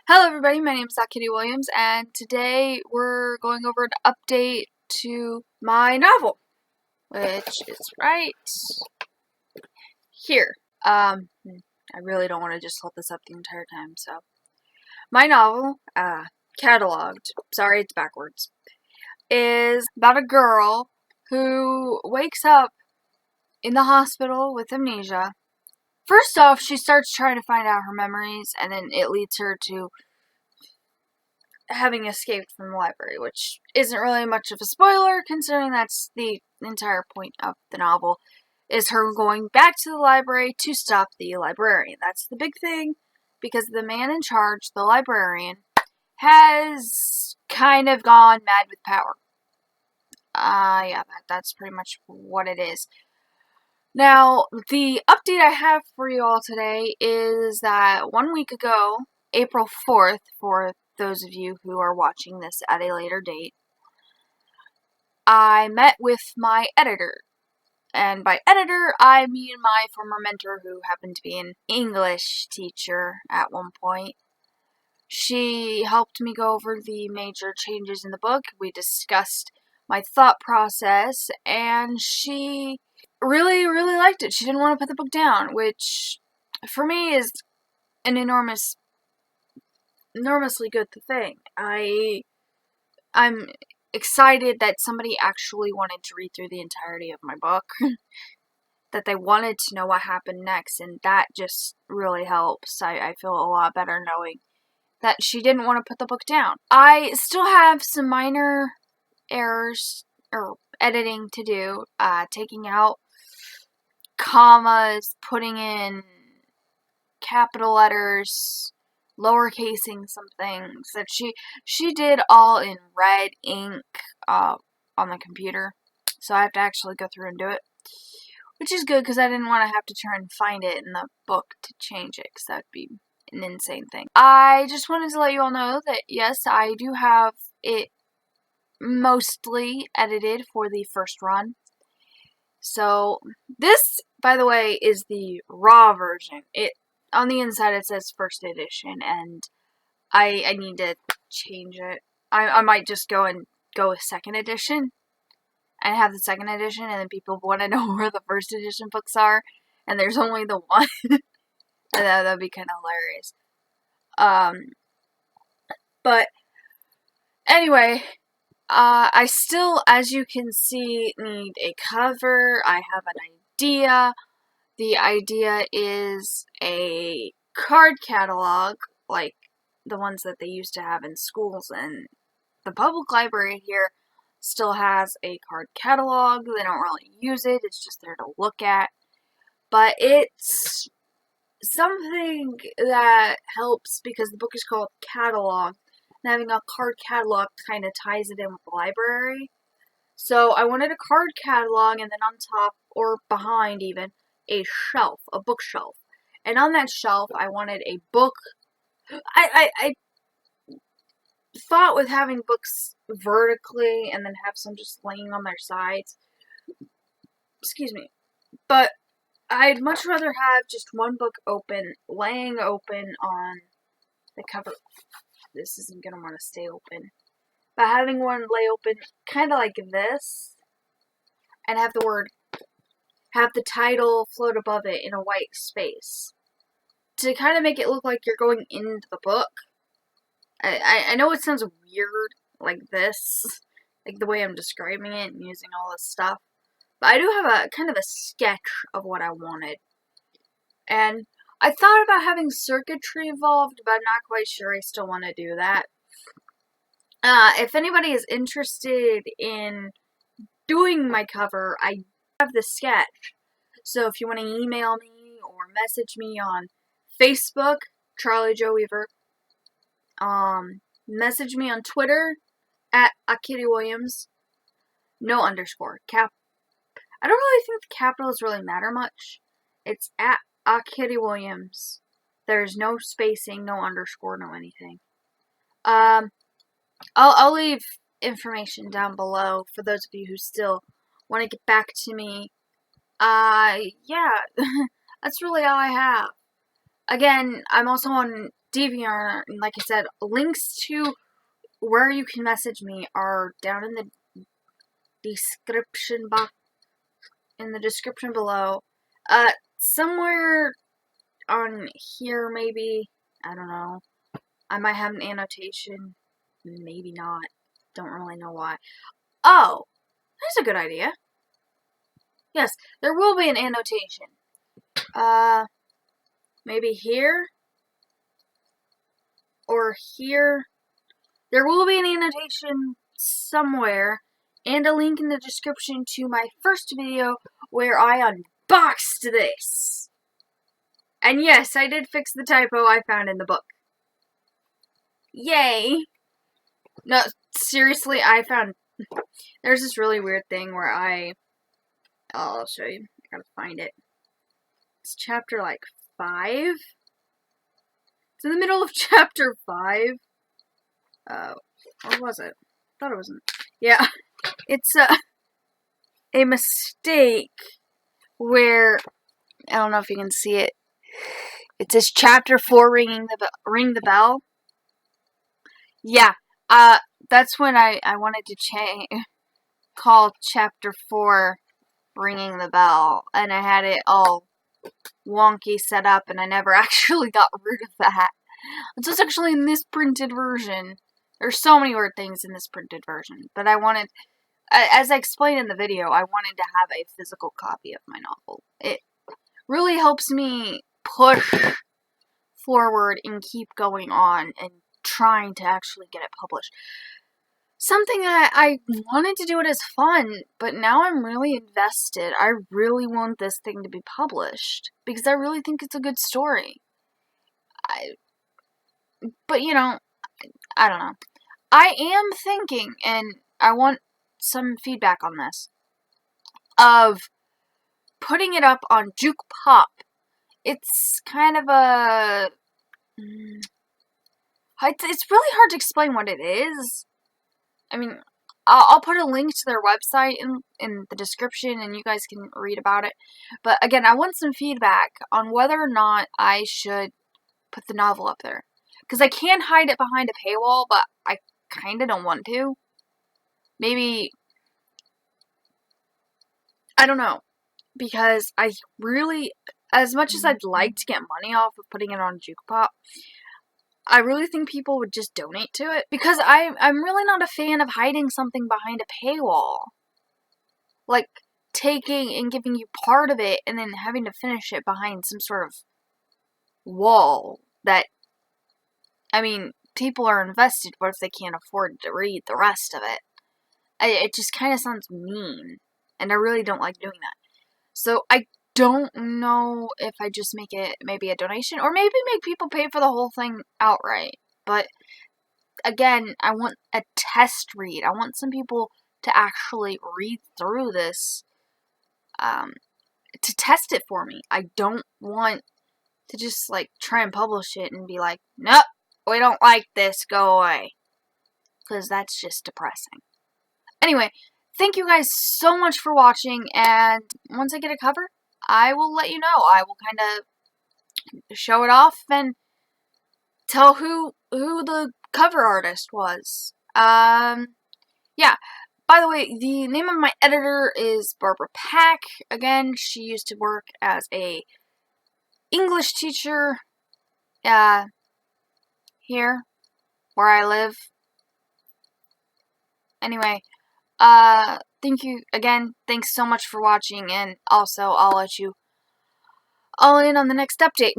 Hello everybody, my name is akiley-williams, and today we're going over an update to my novel, which is right here. I really don't want to just hold this up the entire time, so. My novel, cataloged, sorry it's backwards, is about a girl who wakes up in the hospital with amnesia. First off, she starts trying to find out her memories, and then it leads her to having escaped from the library, which isn't really much of a spoiler considering that's the entire point of the novel, is her going back to the library to stop the librarian. That's the big thing, because the man in charge, the librarian, has kind of gone mad with power. That's pretty much what it is. Now, the update I have for you all today is that 1 week ago, April 4th, for those of you who are watching this at a later date, I met with my editor. And by editor, I mean my former mentor who happened to be an English teacher at one point. She helped me go over the major changes in the book. We discussed my thought process, and she really liked it. She didn't want to put the book down, which for me is an enormously good thing. I'm excited that somebody actually wanted to read through the entirety of my book, that they wanted to know what happened next, and that just really helps. I feel a lot better knowing that she didn't want to put the book down. I still have some minor errors or editing to do, taking out commas, putting in capital letters, lowercasing some things that she did all in red ink on the computer, so I have to actually go through and do it, which is good because I didn't want to have to try and find it in the book to change it, because that would be an insane thing. I just wanted to let you all know that yes, I do have it mostly edited for the first run. So this, by the way, is the raw version. On the inside it says first edition, and I need to change it. I might just go with second edition and have the second edition, and then people want to know where the first edition books are, and there's only the one. That'd be kind of hilarious. But anyway, I still, as you can see, need a cover. I have an idea. The idea is a card catalog, like the ones that they used to have in schools, and the public library here still has a card catalog. They don't really use it, it's just there to look at. But it's something that helps because the book is called Catalog, and having a card catalog kind of ties it in with the library. So I wanted a card catalog, and then on top, or behind even, a shelf, a bookshelf. And on that shelf, I wanted a book. I thought with having books vertically and then have some just laying on their sides. Excuse me. But I'd much rather have just one book laying open on the cover. This isn't going to want to stay open. But having one lay open kind of like this, and have the title float above it in a white space, to kind of make it look like you're going into the book. I know it sounds weird like this, like the way I'm describing it and using all this stuff, but I do have a kind of a sketch of what I wanted. And I thought about having circuitry involved, but I'm not quite sure I still want to do that. If anybody is interested in doing my cover, I have the sketch. So if you want to email me or message me on Facebook, Charlie Joe Weaver, message me on Twitter at akiley-williams, no underscore, cap. I don't really think the capitals really matter much. It's at akiley-williams. There's no spacing, no underscore, no anything. I'll leave information down below for those of you who still want to get back to me. Yeah, that's really all I have. Again, I'm also on Deviantart, and like I said, links to where you can message me are down in the description box, in the description below. Somewhere on here, maybe, I don't know. I might have an annotation, maybe not. Don't really know why. Oh, that's a good idea. Yes, there will be an annotation. Maybe here or here. There will be an annotation somewhere and a link in the description to my first video where I unboxed this. And yes, I did fix the typo I found in the book. Yay! No, seriously, I found... There's this really weird thing where I'll show you. I gotta find it. It's chapter, like, 5? It's in the middle of chapter 5. Or was it? I thought it wasn't. Yeah. It's a mistake where... I don't know if you can see it. It says chapter 4 ring the bell. Yeah. That's when I wanted to call chapter 4 ringing the bell, and I had it all wonky set up, and I never actually got rid of that. It's just actually in this printed version. There's so many weird things in this printed version, but I wanted, as I explained in the video, I wanted to have a physical copy of my novel. It really helps me push forward and keep going on and trying to actually get it published. Something that I wanted to do it as fun, but now I'm really invested. I really want this thing to be published because I really think it's a good story. But you know, I don't know. I am thinking, and I want some feedback on this, of putting it up on Juke Pop. It's kind of a... It's really hard to explain what it is. I mean, I'll put a link to their website in the description, and you guys can read about it. But again, I want some feedback on whether or not I should put the novel up there. Because I can hide it behind a paywall, but I kind of don't want to. Maybe... I don't know. Because I really... As much as I'd like to get money off of putting it on Juke Pop, I really think people would just donate to it. Because I'm really not a fan of hiding something behind a paywall. Like, taking and giving you part of it and then having to finish it behind some sort of wall that, I mean, people are invested, but if they can't afford to read the rest of it, it just kind of sounds mean. And I really don't like doing that. So I don't know if I just make it maybe a donation, or maybe make people pay for the whole thing outright. But again, I want a test read. I want some people to actually read through this to test it for me. I don't want to just like try and publish it and be like, nope, we don't like this, go away. Because that's just depressing. Anyway, thank you guys so much for watching, and once I get a cover, I will let you know. I will kind of show it off and tell who the cover artist was. Yeah. By the way, the name of my editor is Barb Pack. Again, she used to work as a English teacher here where I live. Anyway, thank you again. Thanks so much for watching, and also I'll let you all in on the next update.